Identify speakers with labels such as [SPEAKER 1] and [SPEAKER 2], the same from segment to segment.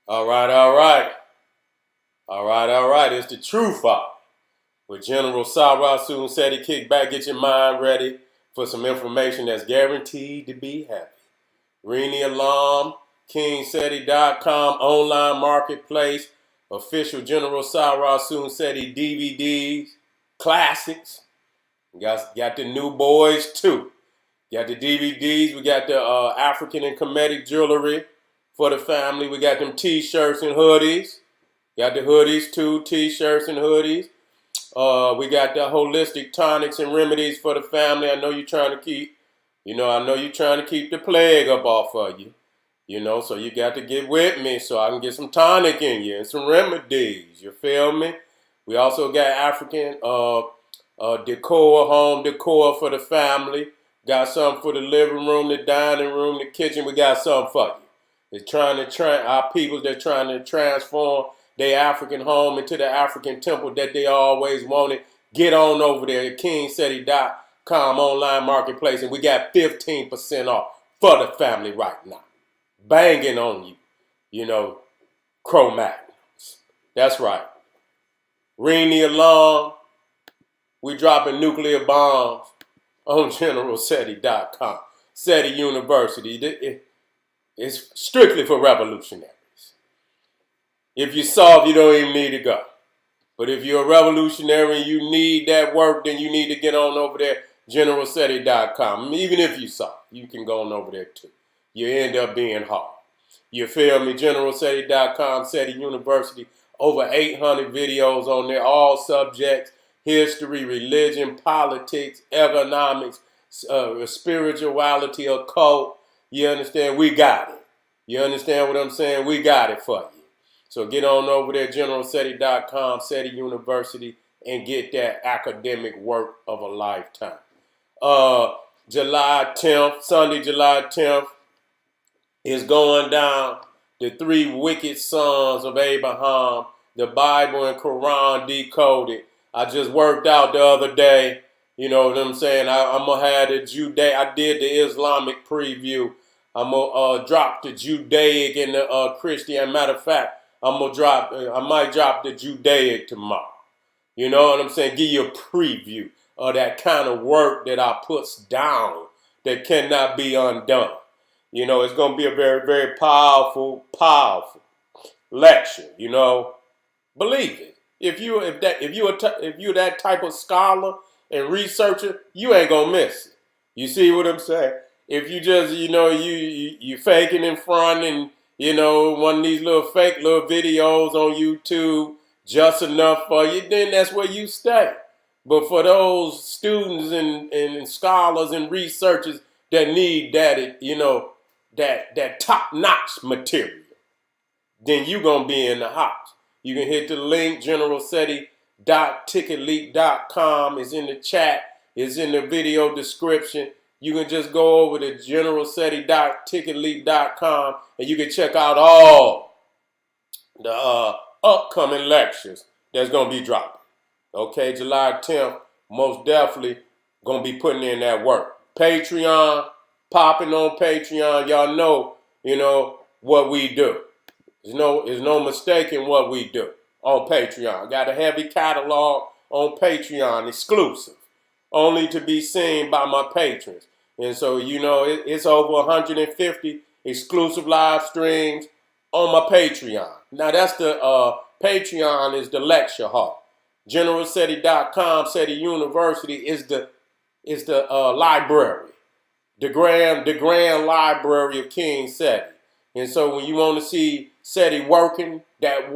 [SPEAKER 1] All right, all right. All right. It's the True Fight with General Sara, Seti. Kick back, get your mind ready for some information that's guaranteed to be happy. Ring the alarm, KingSeti.com, online marketplace, official General Sara Seti DVDs, classics. Got the new boys too. Got the DVDs. We got the African and Kemetic jewelry for the family. We got them T-shirts and hoodies. Got the hoodies too, T-shirts and hoodies. We got the holistic tonics and remedies for the family. I know you're trying to keep, the plague up off of you. So you got to get with me so I can get some tonic in you and some remedies. You feel me? We also got African decor, home decor for the family. Got something for the living room, the dining room, the kitchen. We got something for you. It's trying to our people. They're trying to transform their African home into the African temple that they always wanted. Get on over there at KingSeti.com online marketplace, and we got 15% off for the family right now. Banging on you, Cro-Magnums. That's right. Ring the alarm. We dropping nuclear bombs on GeneralSeti.com. Seti University. It's strictly for revolutionaries. If you're soft, you don't even need to go. But if you're a revolutionary and you need that work, then you need to get on over there, GeneralSeti.com. Even if you're soft, you can go on over there too. You end up being hard. You feel me? GeneralSeti.com, Seti University. Over 800 videos on there, all subjects. History, religion, politics, economics, spirituality, occult. You understand? We got it. You understand what I'm saying? We got it for you. So get on over there, GeneralSeti.com, Seti University, and get that academic work of a lifetime. July 10th, Sunday, July 10th, is going down. The three wicked sons of Abraham, the Bible and Quran decoded. I just worked out the other day. You know what I'm saying? I'm going to have the I did the Islamic preview. I'm going to drop the Judaic and the Christian. Matter of fact, I might drop the Judaic tomorrow. You know what I'm saying? Give you a preview of that kind of work that I puts down that cannot be undone. It's going to be a very, very powerful lecture. Believe it. If you're that type of scholar and researcher, you ain't gonna miss it. You see what I'm saying? If you just you faking in front and one of these fake little videos on YouTube just enough for you, then that's where you stay. But for those students and scholars and researchers that need that top-notch material, then you're going to be in the house. You can hit the link, generalseti.ticketleak.com. It's in the chat. It's in the video description. You can just go over to generalseti.ticketleak.com and you can check out all the upcoming lectures that's going to be dropping. Okay, July 10th, most definitely going to be putting in that work. Patreon, popping on Patreon. Y'all know, what we do. There's no mistake in what we do on Patreon. Got a heavy catalog on Patreon, exclusive, only to be seen by my patrons. And so, it's over 150 exclusive live streams on my Patreon. Now, that's the Patreon is the lecture hall. GeneralSeti.com, Seti University is the library, the grand library of King Seti. And so when you want to see Seti working, that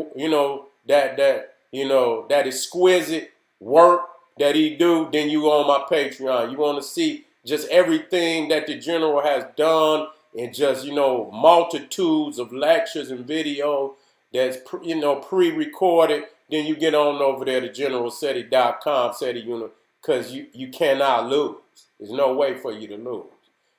[SPEAKER 1] exquisite work that he do, then you go on my Patreon. You want to see just everything that the general has done, and just multitudes of lectures and videos that's pre-recorded. Then you get on over there to GeneralSeti.com, Seti because you cannot lose. There's no way for you to lose.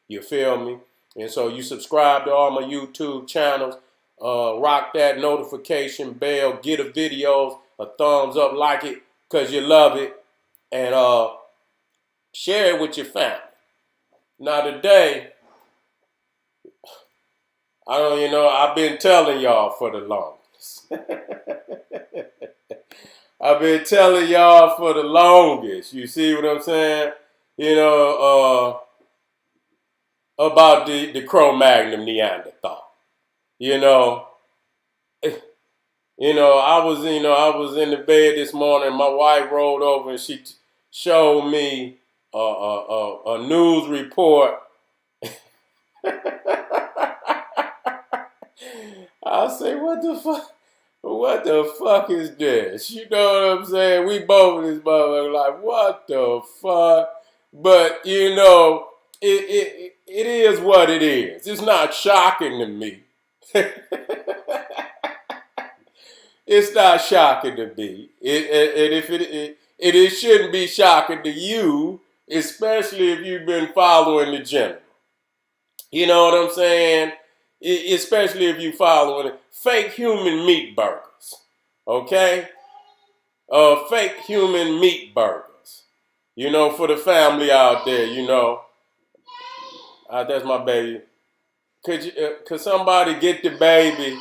[SPEAKER 1] You feel me? And so you subscribe to all my YouTube channels, rock that notification bell, get a videos, a thumbs up, like it because you love it, and share it with your family. Now today, I don't, I've been telling y'all for the longest. I've been telling y'all for the longest. You see what I'm saying? You know, about the Cro-Magnon Neanderthal. You know, I was in the bed this morning. My wife rolled over and she showed me a news report. I say, what the fuck? What the fuck is this? You know what I'm saying? We both in this motherfucker like, what the fuck? But it is what it is. It's not shocking to me. It's not shocking to me. It shouldn't be shocking to you, especially if you've been following the general. You know what I'm saying? Especially if you following it. Fake human meat burgers. Okay? Fake human meat burgers. For the family out there, that's my baby. Could somebody get the baby?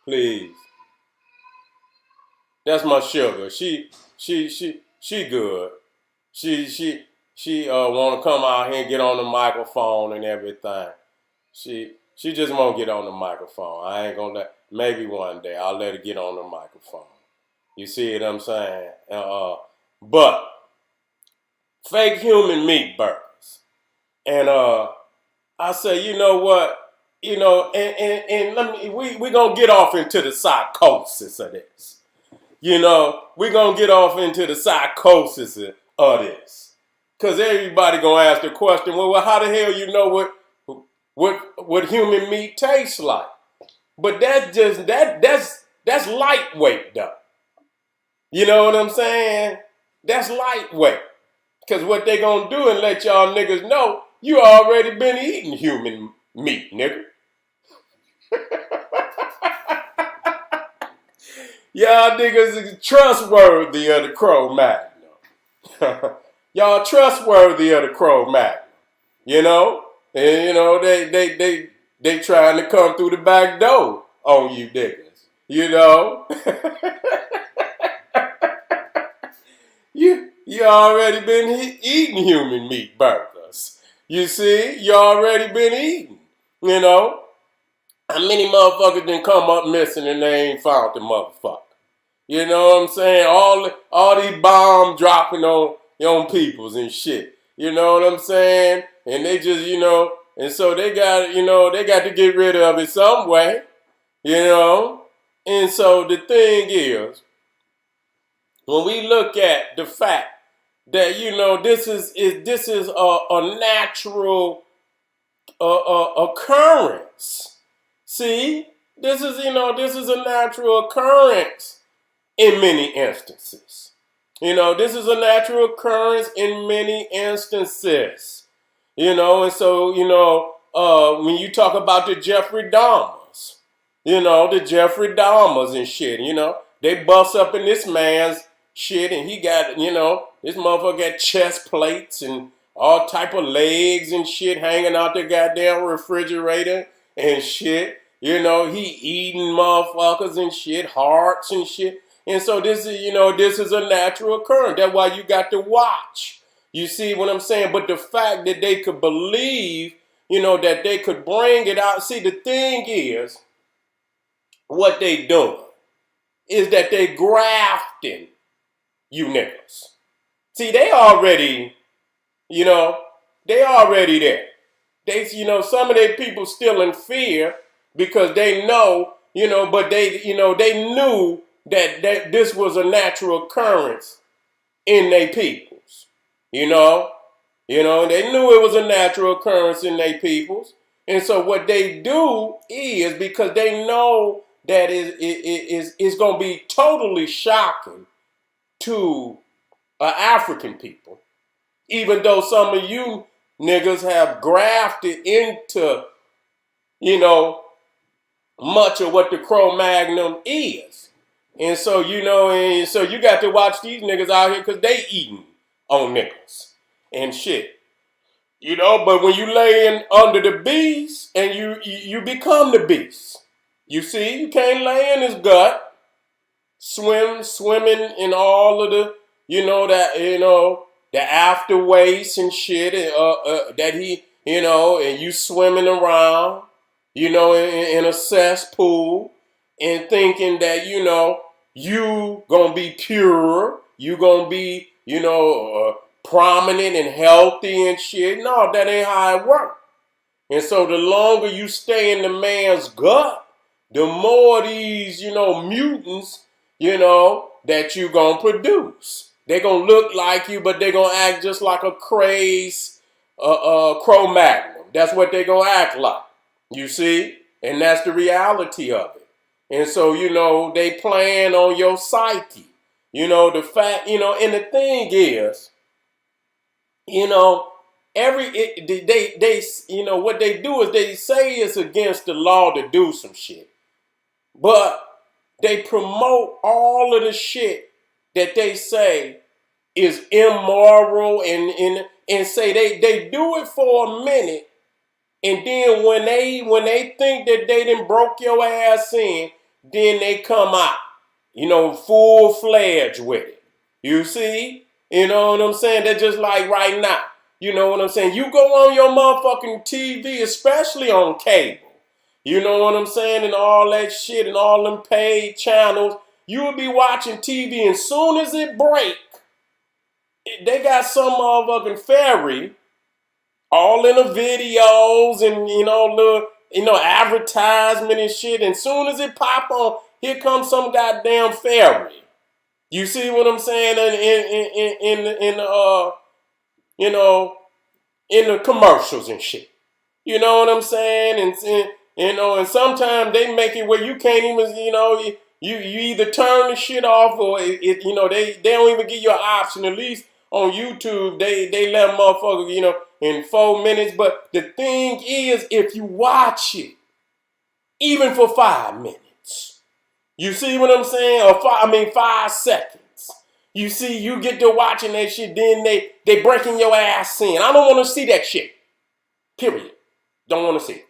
[SPEAKER 1] Please. That's my sugar. She good. She want to come out here and get on the microphone and everything. She just won't get on the microphone. I ain't gonna maybe one day I'll let her get on the microphone. You see what I'm saying? But fake human meat burgers. And I say, you know what? And let me we gonna get off into the psychosis of this. We're going to get off into the psychosis of this. Because everybody going to ask the question, well, how the hell you know what human meat tastes like? But that's lightweight, though. You know what I'm saying? That's lightweight. Because what they going to do and let y'all niggas know, you already been eating human meat, nigga. Y'all niggas is trustworthy of the Cro-Magnon. Y'all trustworthy of the Cro-Magnon. And they trying to come through the back door on you niggas. You already been eating human meat burgers. You see, you already been eating. How many motherfuckers didn't come up missing and they ain't found the motherfucker? You know what I'm saying? All these bombs dropping on peoples and shit. You know what I'm saying? And they just, and so they got to get rid of it some way, And so the thing is, when we look at the fact that, this is a natural occurrence. See? This is a natural occurrence. In many instances. This is a natural occurrence in many instances. And so, when you talk about the Jeffrey Dahmers, the Jeffrey Dahmers and shit, they bust up in this man's shit and he got, this motherfucker got chest plates and all type of legs and shit hanging out the goddamn refrigerator and shit. He eating motherfuckers and shit, hearts and shit. And so this is a natural occurrence. That's why you got to watch. You see what I'm saying? But the fact that they could believe, that they could bring it out. See, the thing is, what they doing is that they grafting you niggas. See, they already there. They, some of their people still in fear because they know, but they knew that this was a natural occurrence in their peoples. They knew it was a natural occurrence in their peoples. And so what they do is, because they know that it's going to be totally shocking to African people, even though some of you niggas have grafted into, much of what the Cro-Magnon is. And so, you got to watch these niggas out here because they eating on niggas and shit. But when you lay in under the beast and you become the beast. You see, you can't lay in his gut, swimming in all of the, the after waste and shit that he, and you swimming around, in a cesspool and thinking that, you gonna be pure, you gonna be, prominent and healthy and shit. No, that ain't how it works. And so the longer you stay in the man's gut, the more these, mutants, that you gonna produce. They gonna look like you, but they gonna act just like a crazed Cro-Magnon. That's what they gonna act like. You see? And that's the reality of it. And so, they playing on your psyche. The fact, and the thing is, what they do is they say it's against the law to do some shit, but they promote all of the shit that they say is immoral and say they do it for a minute, and then when they think that they done broke your ass in, then they come out, full-fledged with it. You see? You know what I'm saying? They're just like right now. You know what I'm saying? You go on your motherfucking TV, especially on cable. You know what I'm saying? And all that shit and all them paid channels. You will be watching TV, and soon as it break, they got some motherfucking fairy all in the videos and, little, advertisement and shit. And soon as it pop on, here comes some goddamn fairy. You see what I'm saying? In the commercials and shit. You know what I'm saying? And sometimes they make it where you can't even, you either turn the shit off or they don't even give you an option. At least on YouTube, they let motherfuckers, in 4 minutes. But the thing is, if you watch it, even for 5 minutes, you see what I'm saying? Or 5 seconds. You see, you get to watching that shit, then they breaking your ass in. I don't want to see that shit. Period. Don't want to see it.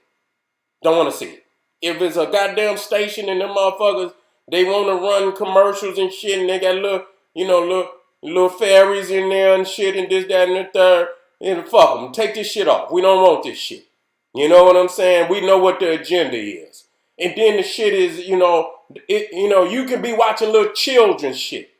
[SPEAKER 1] Don't want to see it. If it's a goddamn station and them motherfuckers, they want to run commercials and shit, and they got little fairies in there and shit and this, that, and the third, and fuck them. Take this shit off. We don't want this shit. You know what I'm saying? We know what the agenda is. And then the shit is, you can be watching little children's shit.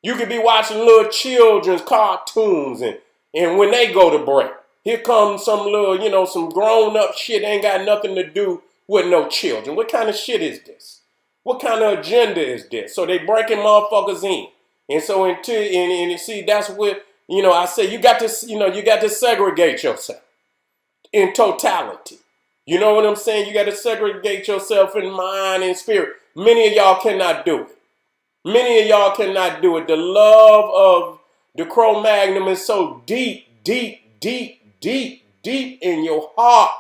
[SPEAKER 1] You could be watching little children's cartoons, and when they go to break, here comes some little, some grown-up shit ain't got nothing to do with no children. What kind of shit is this? What kind of agenda is this? So they breaking motherfuckers in. And so and you see, that's what, I say you got to segregate yourself in totality. You know what I'm saying? You got to segregate yourself in mind and spirit. Many of y'all cannot do it. Many of y'all cannot do it. The love of the Cro-Magnon is so deep in your heart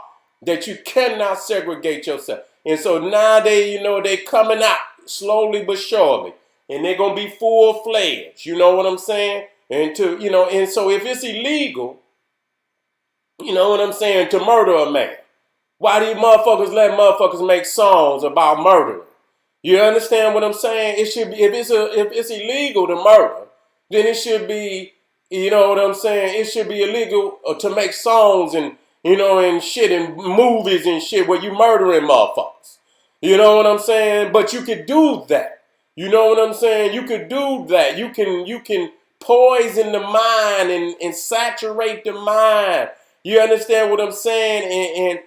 [SPEAKER 1] that you cannot segregate yourself. And so now they coming out slowly but surely. And they're going to be full-fledged. You know what I'm saying? And so if it's illegal, you know what I'm saying, to murder a man, why do you motherfuckers let motherfuckers make songs about murdering? You understand what I'm saying? It should be, if it's illegal to murder, then it should be, you know what I'm saying? It should be illegal to make songs and, and shit and movies and shit where you murdering motherfuckers. You know what I'm saying? But you could do that. You know what I'm saying? You could do that. You can poison the mind and saturate the mind. You understand what I'm saying? And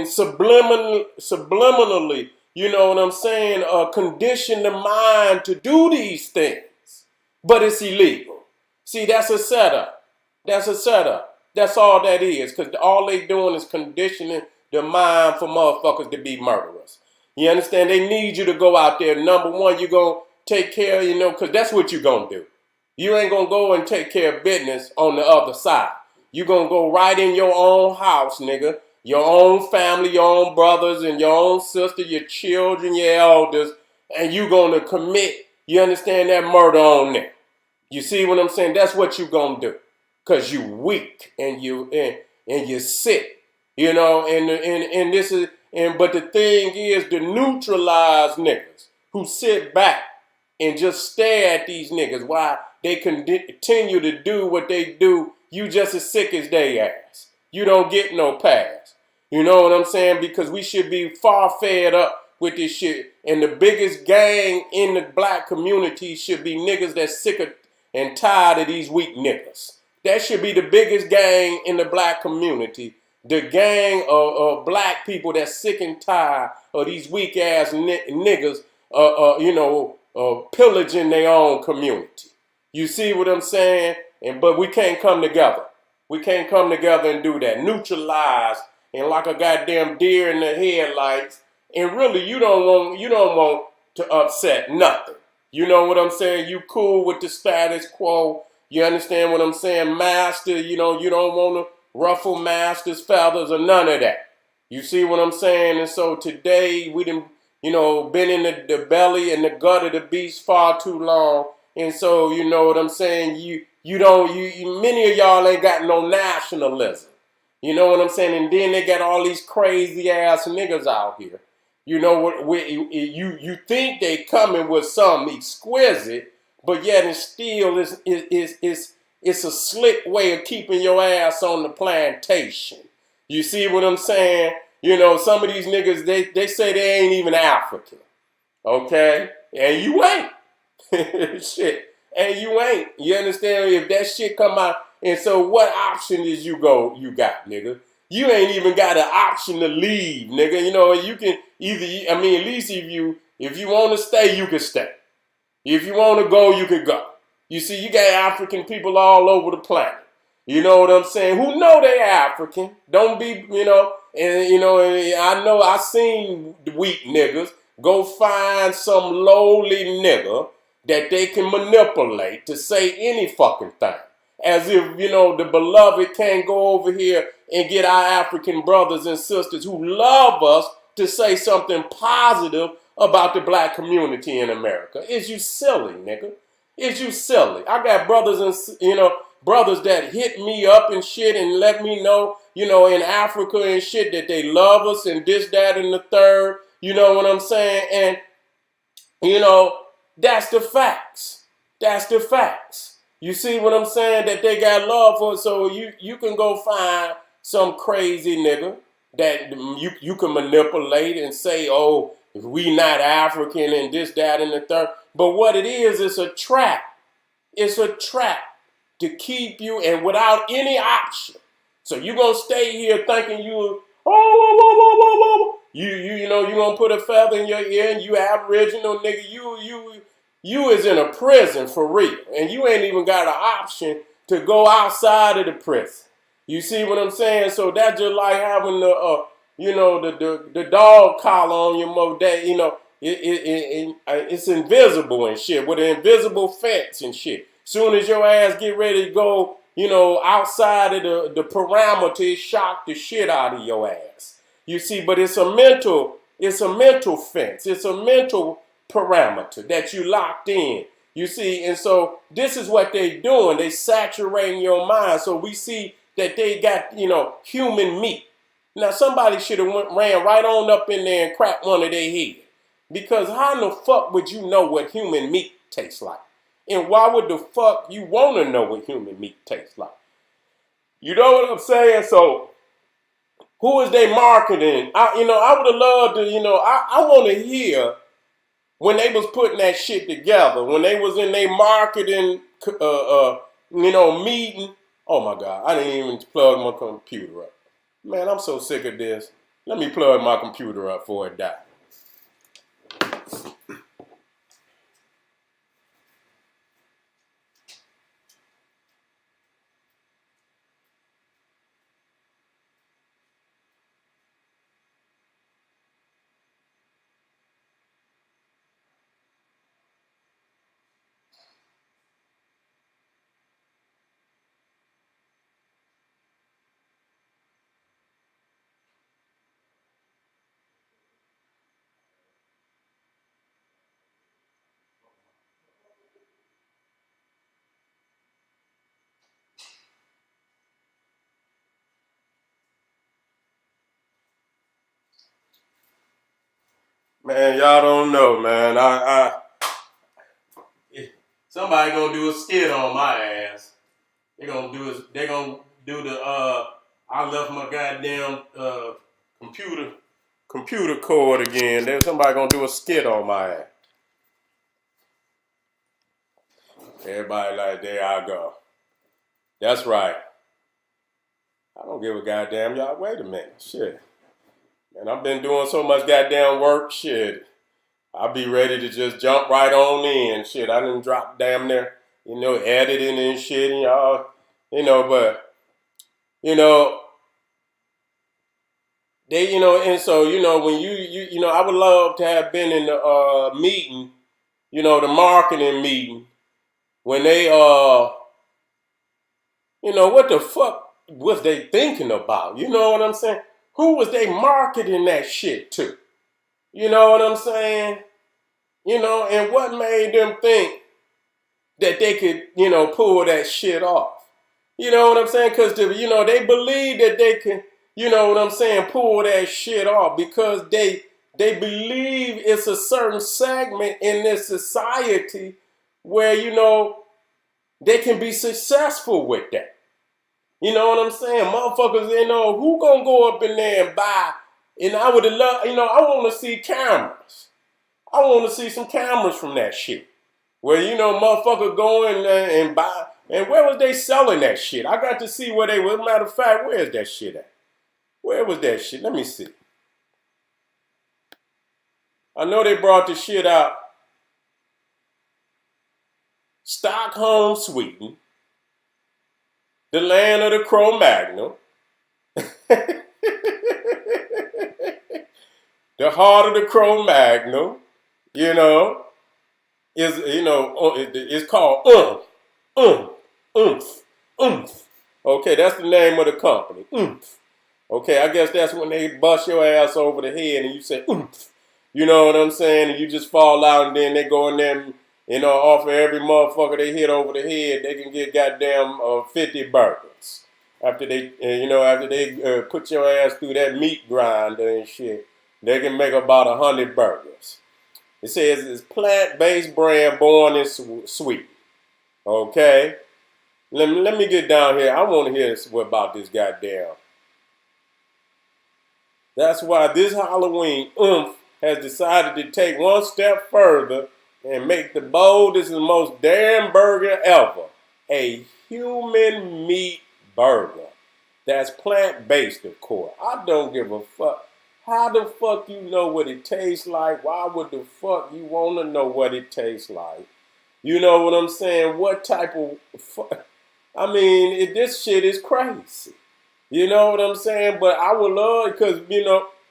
[SPEAKER 1] subliminally, you know what I'm saying, condition the mind to do these things. But it's illegal. See, that's a setup. That's a setup. That's all that is. Because all they doing is conditioning the mind for motherfuckers to be murderers. You understand? They need you to go out there. Number one, you're going to take care, because that's what you're going to do. You ain't going to go and take care of business on the other side. You're going to go right in your own house, nigga. Your own family, your own brothers, and your own sister, your children, your elders, and you're going to commit, you understand, that murder on them. You see what I'm saying? That's what you're going to do. because you weak and you're sick, you know. And this is but the thing is, the neutralized niggas who sit back and just stare at these niggas while they continue to do what they do, you just as sick as they ass. You don't get no pass. You know what I'm saying? Because we should be far fed up with this shit. And the biggest gang in the black community should be niggas that's sick and tired of these weak niggas. That should be the biggest gang in the black community. The gang of black people that's sick and tired of these weak ass niggas, pillaging their own community. You see what I'm saying? But we can't come together. We can't come together and do that. Neutralize and like a goddamn deer in the headlights. And really, you don't want to upset nothing. You know what I'm saying? You cool with the status quo. You understand what I'm saying? Master, you don't want to ruffle master's feathers or none of that. You see what I'm saying? And so today we done, been in the belly and the gut of the beast far too long. And so, you know what I'm saying? Many of y'all ain't got no nationalism. You know what I'm saying? And then they got all these crazy ass niggas out here. You know what? You think they coming with something exquisite, but yet and still it's a slick way of keeping your ass on the plantation. You see what I'm saying? You know, some of these niggas they say they ain't even African, okay? And you ain't. Shit. And you ain't. You understand? If that shit come out, and so what option is you got, nigga? You ain't even got an option to leave, nigga. You know, you can either, at least if you want to stay, you can stay. If you want to go, you can go. You see, you got African people all over the planet. You know what I'm saying? Who know they African. Don't be, and I know I seen weak niggas go find some lowly nigga that they can manipulate to say any fucking thing. As if, the beloved can't go over here and get our African brothers and sisters who love us to say something positive about the black community in America. Is you silly, nigga? Is you silly? I got brothers and, brothers that hit me up and shit and let me know, in Africa and shit that they love us and this, that, and the third. You know what I'm saying? And, that's the facts. That's the facts. You see what I'm saying? That they got love for. So you can go find some crazy nigga that you can manipulate and say, oh, we not African and this, that, and the third. But what it is, it's a trap. It's a trap to keep you and without any option. So you gonna stay here thinking you gonna put a feather in your ear and you aboriginal nigga. You is in a prison for real. And you ain't even got an option to go outside of the prison. You see what I'm saying? So that's just like having the dog collar on your moday, it's invisible and shit with an invisible fence and shit. Soon as your ass get ready to go, outside of the parameter, it shock the shit out of your ass. You see, but it's a mental fence. It's a mental parameter that you locked in. You see, and so this is what they doing. They saturating your mind. So we see that they got, human meat. Now somebody should have ran right on up in there and cracked one of their head. Because how in the fuck would you know what human meat tastes like? And why would the fuck you want to know what human meat tastes like? You know what I'm saying? So who is they marketing? I would have loved to, I want to hear when they was putting that shit together, when they was in their marketing, meeting. Oh my God, I didn't even plug my computer up. Man, I'm so sick of this. Let me plug my computer up before it dies. Man, y'all don't know, man. Somebody gonna do a skit on my ass. They gonna do the I left my goddamn computer cord again. There's somebody gonna do a skit on my ass. Everybody like, there I go. That's right. I don't give a goddamn, y'all. Wait a minute. Shit. Man, I've been doing so much goddamn work. Shit. I'll be ready to just jump right on in. Shit. I done dropped damn near, editing and shit. And y'all, but, you know, and so, when I would love to have been in the meeting, the marketing meeting, when they, what the fuck was they thinking about? You know what I'm saying? Who was they marketing that shit to? You know what I'm saying? And what made them think that they could, pull that shit off? You know what I'm saying? Because, they believe that they can, pull that shit off because they believe it's a certain segment in this society where, they can be successful with that. You know what I'm saying? Motherfuckers, who gonna go up in there and buy? And I would have loved, I want to see cameras. I want to see some cameras from that shit. Where, motherfucker go in there and buy. And where was they selling that shit? I got to see where they were. Matter of fact, where is that shit at? Where was that shit? Let me see. I know they brought the shit out. Stockholm, Sweden. The land of the Cro-Magnon. The heart of the Cro-Magnon, it's called oomph. Okay, that's the name of the company, oomph. Okay, I guess that's when they bust your ass over the head and you say oomph. You know what I'm saying? And you just fall out and then they go in there and, offer every motherfucker they hit over the head, they can get goddamn 50 burgers. After they put your ass through that meat grinder and shit, they can make about 100 burgers. It says it's plant-based brand born in Sweden. Okay? Let me get down here. I want to hear about this goddamn. That's why this Halloween, Oomph has decided to take one step further and make the boldest and most daring burger ever. A human meat burger. That's plant-based, of course. I don't give a fuck. How the fuck you know what it tastes like? Why would the fuck you want to know what it tastes like? You know what I'm saying? What type of fuck? I mean, this shit is crazy. You know what I'm saying? But I would love, because,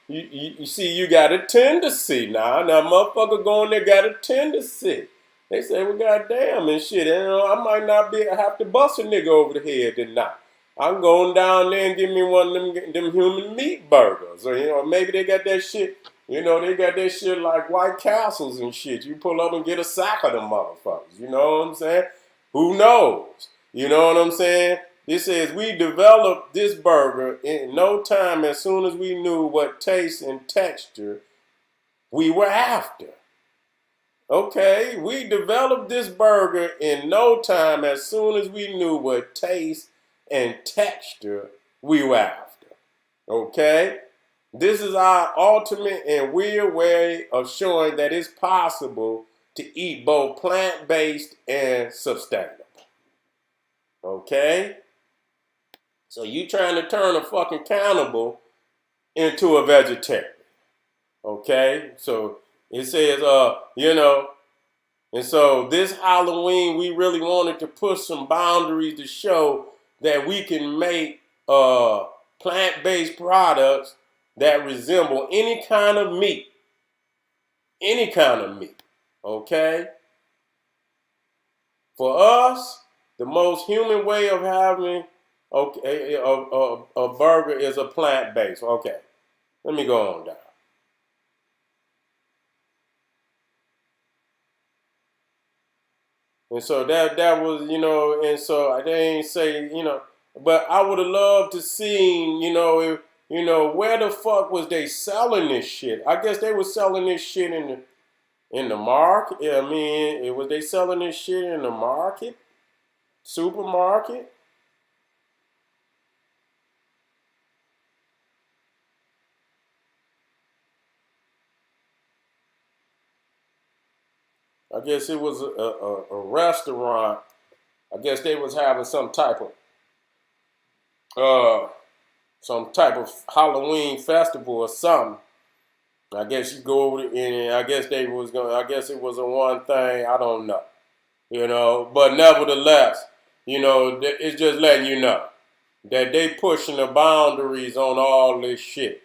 [SPEAKER 1] you see, you got a tendency now. Now, motherfucker going there got a tendency. They say, well, goddamn and shit. And, I might not have to bust a nigga over the head tonight. I'm going down there and give me one of them human meat burgers. Or, maybe they got that shit, they got that shit like White Castles and shit. You pull up and get a sack of them motherfuckers. You know what I'm saying? Who knows? You know what I'm saying? It says, we developed this burger in no time as soon as we knew what taste and texture we were after. Okay, we developed this burger in no time as soon as we knew what taste and texture we were after. Okay? This is our ultimate and weird way of showing that it's possible to eat both plant-based and sustainable. Okay? So you trying to turn a fucking cannibal into a vegetarian. Okay? So it says, and so this Halloween, we really wanted to push some boundaries to show that we can make plant-based products that resemble any kind of meat. Any kind of meat. Okay? For us, the most human way of having a burger is a plant-based. Okay. Let me go on down. And so that was, and so they ain't say, but I would have loved to seen, where the fuck was they selling this shit? I guess they were selling this shit in the market. I mean, was they selling this shit in the market, supermarket? I guess it was a restaurant. I guess they was having uh some type of Halloween festival or something. I guess you go over and I guess they was going. I guess it was a one thing. I don't know. But nevertheless, it's just letting you know that they pushing the boundaries on all this shit.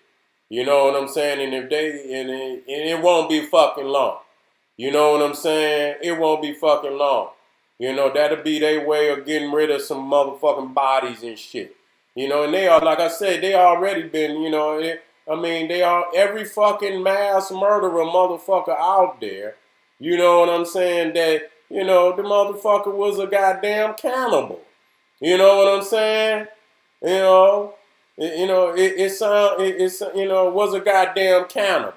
[SPEAKER 1] You know what I'm saying? And if they and it won't be fucking long. You know what I'm saying? It won't be fucking long. That'll be their way of getting rid of some motherfucking bodies and shit. And they are, like I said, they already been, they are every fucking mass murderer motherfucker out there. You know what I'm saying? That, the motherfucker was a goddamn cannibal. You know what I'm saying? You know, was a goddamn cannibal.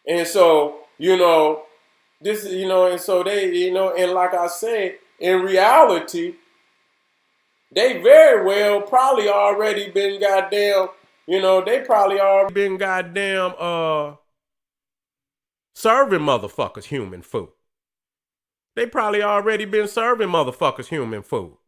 [SPEAKER 1] And so, this, and so they, and like I said, in reality, they very well probably already been goddamn, they probably already been goddamn serving motherfuckers human food. They probably already been serving motherfuckers human food.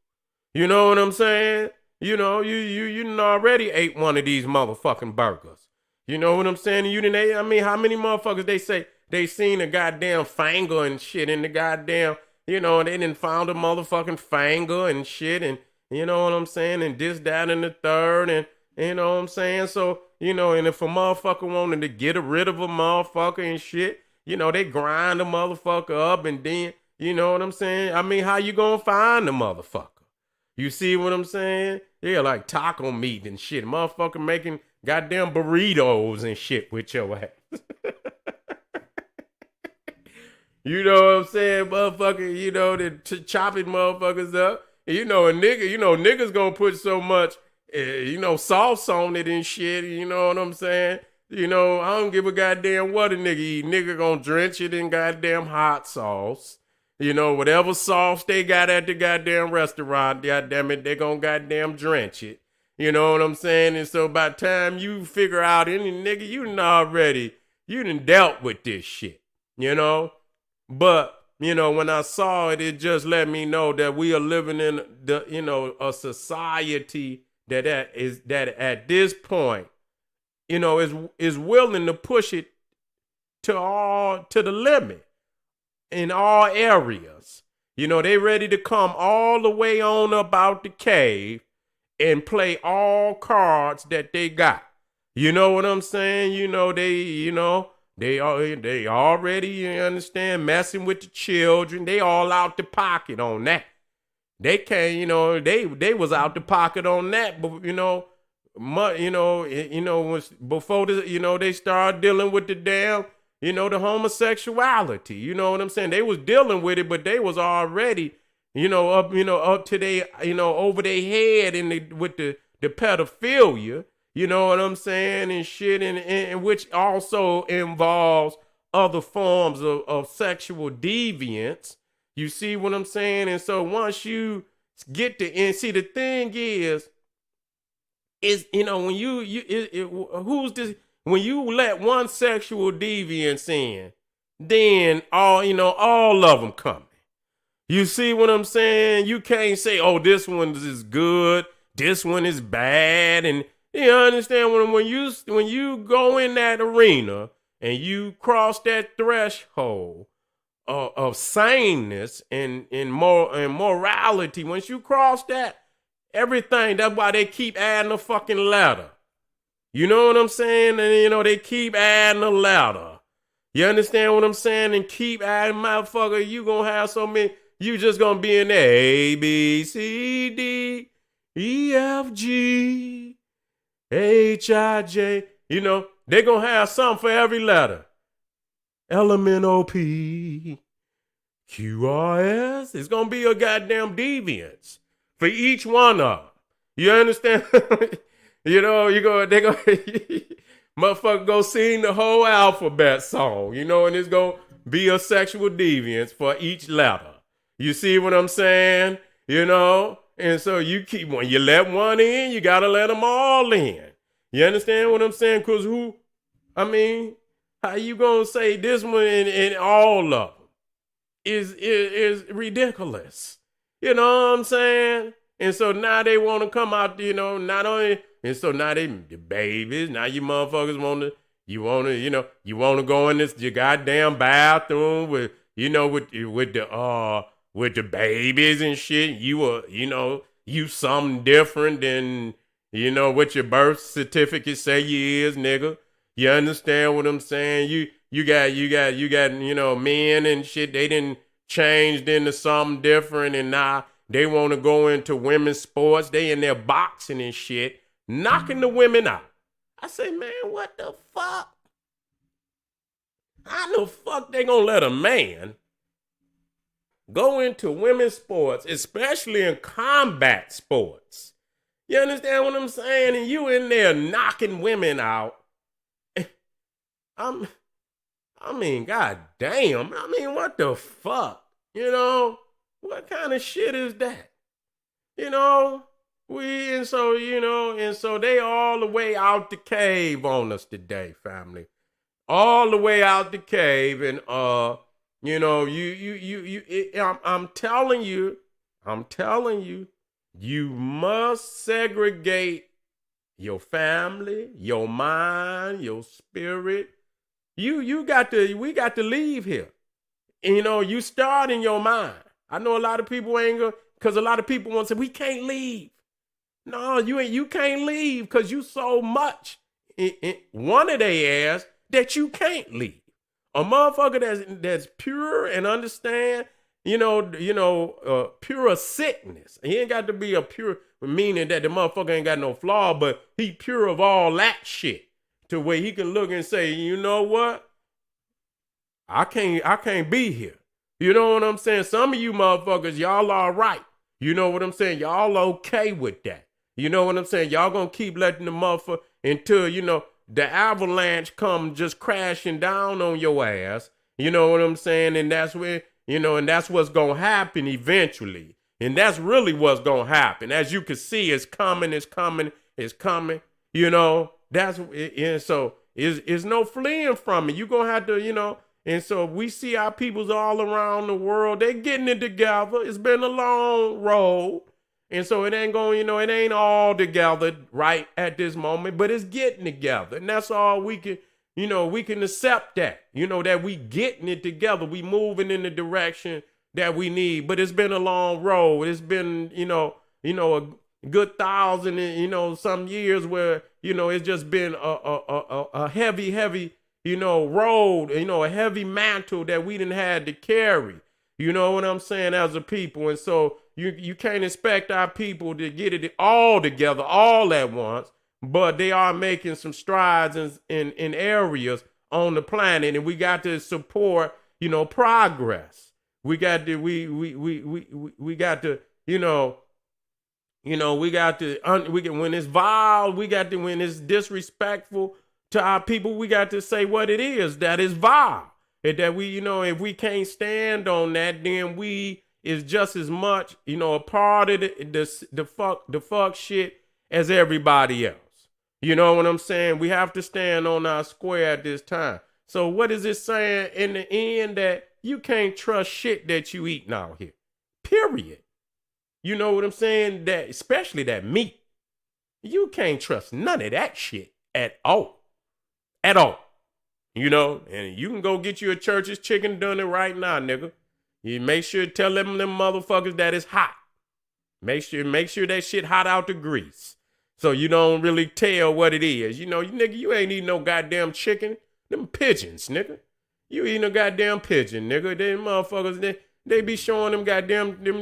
[SPEAKER 1] You know what I'm saying? You done already ate one of these motherfucking burgers. You know what I'm saying? You didn't ate, I mean, how many motherfuckers they say they seen a goddamn finger and shit in the goddamn, they done found a motherfucking finger and shit and, you know what I'm saying? And this, that, and the third and, you know what I'm saying? So, and if a motherfucker wanted to get rid of a motherfucker and shit, they grind the motherfucker up and then, you know what I'm saying? I mean, how you gonna find the motherfucker? You see what I'm saying? Yeah, like taco meat and shit. Motherfucker making goddamn burritos and shit with your ass. You know what I'm saying? Motherfucker, they chopping motherfuckers up. And a nigga, niggas gonna put so much, sauce on it and shit. You know what I'm saying? I don't give a goddamn what a nigga eat. Nigga gonna drench it in goddamn hot sauce. Whatever sauce they got at the goddamn restaurant, goddamn it, they gonna goddamn drench it. You know what I'm saying? And so by the time you figure out any nigga, you done dealt with this shit, But, when I saw it, it just let me know that we are living in a society that at this point, is willing to push it to the limit. In all areas. They ready to come all the way on up out the cave and play all cards that they got. You know what I'm saying? They already, you understand, messing with the children. They all out the pocket on that. They can't, they was out the pocket on that, but before they start dealing with the damn the homosexuality, you know what I'm saying? They was dealing with it, but they was already, up to they, over their head with the pedophilia, you know what I'm saying, and shit, and which also involves other forms of sexual deviance. You see what I'm saying? And so once you get to, and see, the thing is when who's this? When you let one sexual deviance in, then all of them coming. You see what I'm saying? You can't say, oh, this one is good, this one is bad, and you understand when you go in that arena and you cross that threshold of saneness and morality, once you cross that, everything. That's why they keep adding a fucking letter. You know what I'm saying? And, they keep adding a letter. You understand what I'm saying? And keep adding, motherfucker. You gonna have so many. You just gonna be in there. A, B, C, D, E, F, G, H, I, J. They gonna have something for every letter. L, M, N, O, P, Q, R, S. It's gonna be a goddamn deviance for each one of them. You understand?
[SPEAKER 2] they go, motherfucker go sing the whole alphabet song, and it's gonna be a sexual deviance for each letter. You see what I'm saying? And so when you let one in, you gotta let them all in. You understand what I'm saying? Cause how you gonna say this one and all of them is ridiculous? You know what I'm saying? And so now they want to come out, not only, and so now the babies, now you motherfuckers you want to go in this your goddamn bathroom with the babies and shit. You something different than, what your birth certificate say you is, nigga. You understand what I'm saying? You got men and shit. They didn't changed into something different, and now they want to go into women's sports. They in there boxing and shit, knocking the women out. I say, man, what the fuck? How the fuck they gonna let a man go into women's sports, especially in combat sports? You understand what I'm saying? And you in there knocking women out. God damn. What the fuck? What kind of shit is that? And so they all the way out the cave on us today, family. All the way out the cave, and I'm telling you, you must segregate your family, your mind, your spirit. We got to leave here. And, you start in your mind. I know a lot of people ain't gonna, because a lot of people want to say, we can't leave. No, you can't leave because you so much in one of their ass that you can't leave. A motherfucker that's pure and understand, pure sickness. He ain't got to be a pure, meaning that the motherfucker ain't got no flaw, but he pure of all that shit to where he can look and say, you know what? I can't be here. You know what I'm saying? Some of you motherfuckers, y'all all right. You know what I'm saying? Y'all okay with that. You know what I'm saying? Y'all gonna keep letting the motherfucker until, the avalanche come just crashing down on your ass. You know what I'm saying? And that's where, and that's what's gonna happen eventually. And that's really what's gonna happen. As you can see, it's coming. And so it's no fleeing from it. You're gonna have to, and so we see our peoples all around the world, they getting it together. It's been a long road. And so it ain't going, it ain't all together right at this moment, but it's getting together. And that's all we can, we can accept that, that we getting it together. We moving in the direction that we need, but it's been a long road. It's been, a good 1,000, some years where, it's just been a heavy, road, a heavy mantle that we didn't had to carry. You know what I'm saying, as a people. And so you can't expect our people to get it all together all at once, but they are making some strides in areas on the planet, and we got to support, progress. We got to we got to, when it's vile, when it's disrespectful to our people, we got to say what it is, that is vile. And that we, if we can't stand on that, then we is just as much, a part of the fuck shit as everybody else. You know what I'm saying? We have to stand on our square at this time. So what is it saying in the end? That you can't trust shit that you eat out here. Period. You know what I'm saying? That especially that meat. You can't trust none of that shit at all. At all. And you can go get you a Church's chicken dinner right now, nigga. You make sure to tell them motherfuckers that it's hot. Make sure that shit hot out the grease. So you don't really tell what it is. Nigga, you ain't eating no goddamn chicken. Them pigeons, nigga. You eating a goddamn pigeon, nigga. Them motherfuckers, they be showing them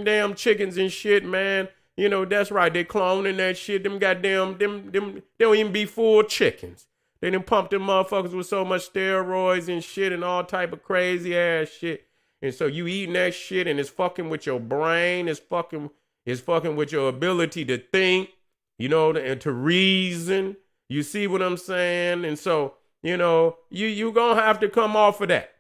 [SPEAKER 2] damn chickens and shit, man. That's right. They cloning that shit. Them goddamn, them they don't even be full chickens. They done pumped them motherfuckers with so much steroids and shit and all type of crazy ass shit. And so you eating that shit and it's fucking with your brain. It's fucking with your ability to think. and to reason. You see what I'm saying? And so, you going to have to come off of that.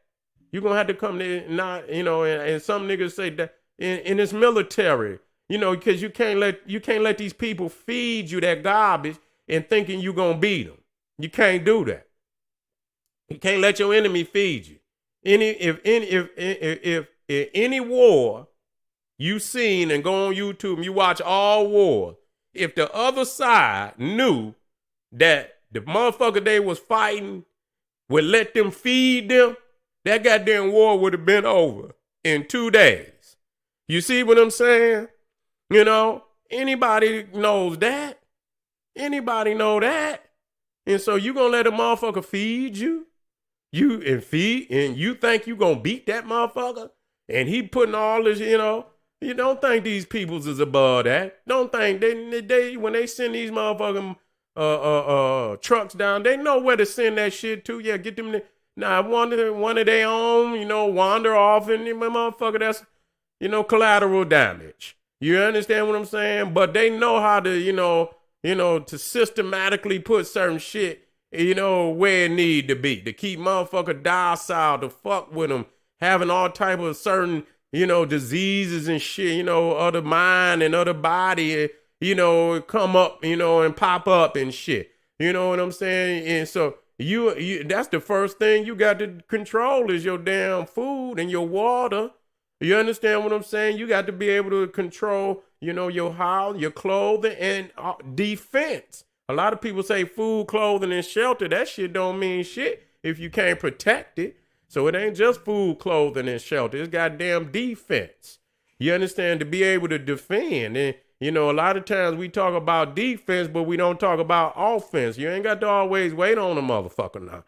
[SPEAKER 2] You're going to have to come to, not, and some niggas say that in this military, because you can't let these people feed you that garbage and thinking you're going to beat them. You can't do that. You can't let your enemy feed you. If any war you seen and go on YouTube and you watch all wars, if the other side knew that the motherfucker they was fighting would let them feed them, that goddamn war would have been over in 2 days. You see what I'm saying? Anybody knows that. Anybody know that. And so you gonna let a motherfucker feed you? You think you gonna beat that motherfucker? And he putting all this, you don't think these peoples is above that. Don't think they when they send these motherfucking trucks down, they know where to send that shit to. Yeah, get them. Now one of their own, wander off and motherfucker, that's collateral damage. You understand what I'm saying? But they know how to, to systematically put certain shit, where it need to be, to keep motherfucker docile, to fuck with them, having all type of certain, diseases and shit, other mind and other body, come up, and pop up and shit. You know what I'm saying? And so you that's the first thing you got to control is your damn food and your water. You understand what I'm saying? You got to be able to control, your house, your clothing, and defense. A lot of people say food, clothing, and shelter. That shit don't mean shit if you can't protect it. So it ain't just food, clothing, and shelter. It's goddamn defense. You understand? To be able to defend. And, a lot of times we talk about defense, but we don't talk about offense. You ain't got to always wait on a motherfucker now.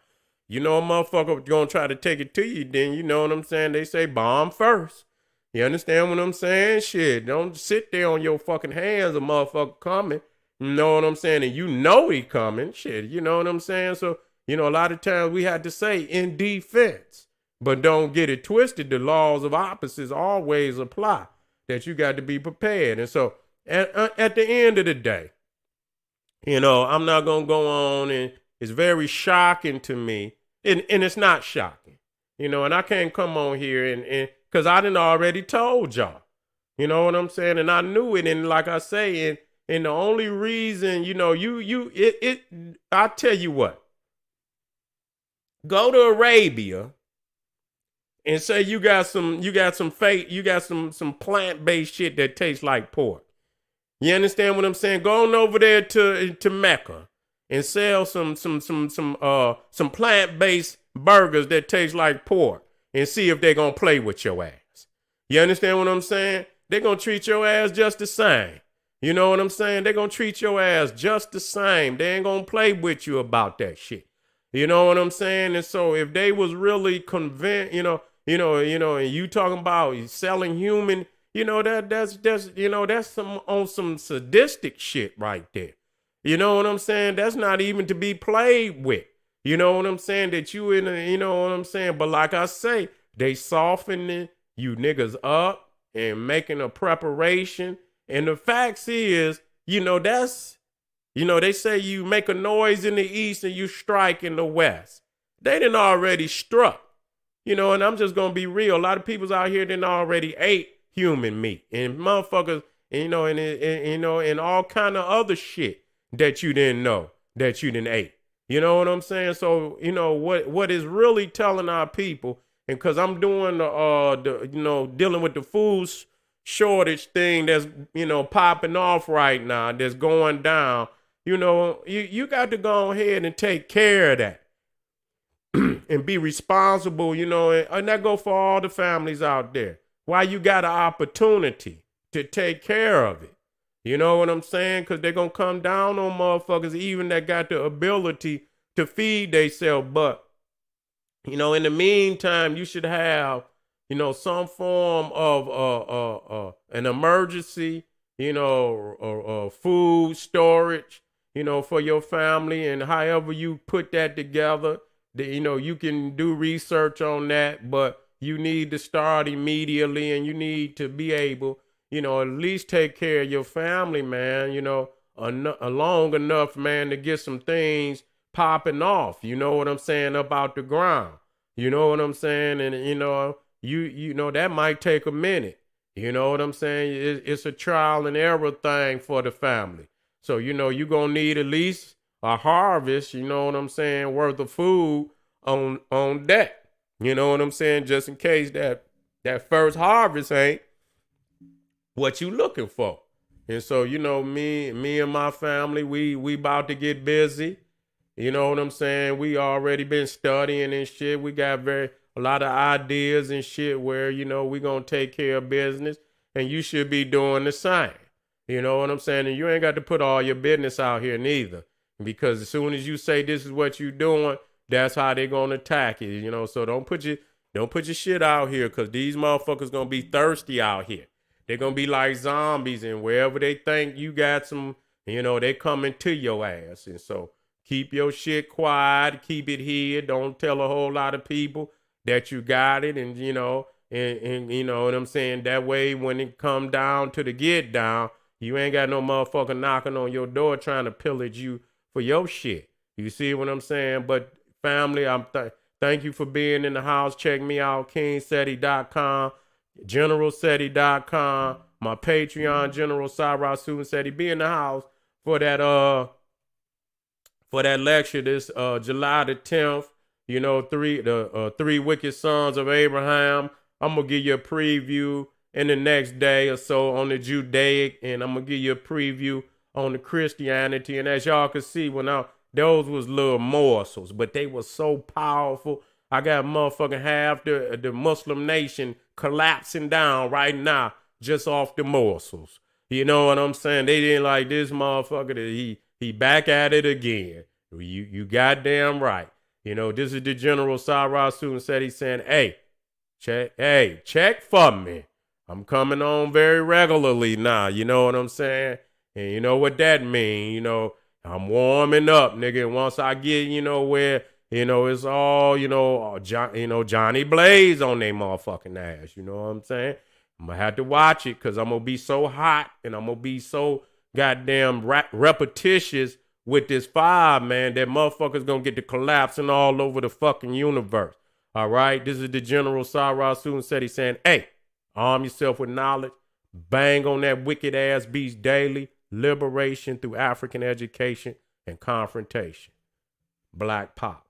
[SPEAKER 2] A motherfucker gonna try to take it to you, then you know what I'm saying? They say bomb first. You understand what I'm saying? Shit, don't sit there on your fucking hands, a motherfucker coming. You know what I'm saying? And he coming. Shit, you know what I'm saying? So, a lot of times we had to say in defense. But don't get it twisted. The laws of opposites always apply. That you got to be prepared. And so, at the end of the day, I'm not gonna go on, and it's very shocking to me. And it's not shocking, and I can't come on here and because I done already told y'all, you know what I'm saying? And I knew it. And like I say, and the only reason, I tell you what, go to Arabia and say you got some plant-based shit that tastes like pork. You understand what I'm saying? Go on over there to Mecca and sell some plant-based burgers that taste like pork and see if they're going to play with your ass. You understand what I'm saying? They're going to treat your ass just the same. You know what I'm saying? They're going to treat your ass just the same. They ain't going to play with you about that shit. You know what I'm saying? And so if they was really convinced, and you talking about selling human, that's some sadistic shit right there. You know what I'm saying? That's not even to be played with. You know what I'm saying? That you know what I'm saying? But like I say, they softening you niggas up and making a preparation. And the facts is, that's, they say you make a noise in the east and you strike in the west. They done already struck. And I'm just going to be real. A lot of people's out here done already ate human meat. And motherfuckers, and all kind of other shit that you didn't know that you didn't ate. You know what I'm saying? So, what is really telling our people, and because I'm doing dealing with the food shortage thing that's, popping off right now, that's going down, you got to go ahead and take care of that and be responsible, and that go for all the families out there. Why you got an opportunity to take care of it. You know what I'm saying? Because they're going to come down on motherfuckers even that got the ability to feed themselves. But, in the meantime, you should have, some form of an emergency, food storage, for your family. And however you put that together, you can do research on that. But you need to start immediately, and you need to be able, at least take care of your family, man, long enough, man, to get some things popping off. You know what I'm saying? Up out the ground. You know what I'm saying? And you know that might take a minute. You know what I'm saying? It's a trial and error thing for the family. So you're gonna need at least a harvest. You know what I'm saying? Worth of food on deck. You know what I'm saying? Just in case that first harvest ain't what you looking for. And so, me and my family, we about to get busy. You know what I'm saying? We already been studying and shit. We got a lot of ideas and shit where, we gonna take care of business, and you should be doing the same. You know what I'm saying? And you ain't got to put all your business out here neither. Because as soon as you say this is what you doing, that's how they gonna attack it. So don't put your shit out here, because these motherfuckers gonna be thirsty out here. They're gonna be like zombies, and wherever they think you got some, they coming to your ass. And so keep your shit quiet, keep it here. Don't tell a whole lot of people that you got it, and and you know what I'm saying. That way, when it come down to the get down, you ain't got no motherfucker knocking on your door trying to pillage you for your shit. You see what I'm saying? But family, thank you for being in the house. Check me out, kingseti.com. GeneralSeti.com, my Patreon, General Sara Suten Seti. Be in the house for that lecture this July the 10th. Three wicked sons of Abraham. I'm gonna give you a preview in the next day or so on the Judaic, and I'm gonna give you a preview on the Christianity. And as y'all can see, those was little morsels, but they were so powerful. I got motherfucking half the Muslim nation collapsing down right now just off the morsels. You know what I'm saying? They didn't like this motherfucker. He back at it again. You goddamn right. This is the General Sara Suten Seti saying, check for me. I'm coming on very regularly now. You know what I'm saying? And you know what that mean? I'm warming up, nigga. And once I get, where it's all, Johnny Blaze on they motherfucking ass. You know what I'm saying? I'm going to have to watch it, because I'm going to be so hot, and I'm going to be so goddamn repetitious with this fire, man, that motherfuckers going to get to collapsing all over the fucking universe. All right? This is the General Sara Suten Seti saying, arm yourself with knowledge. Bang on that wicked ass beast daily. Liberation through African education and confrontation. Black Pop.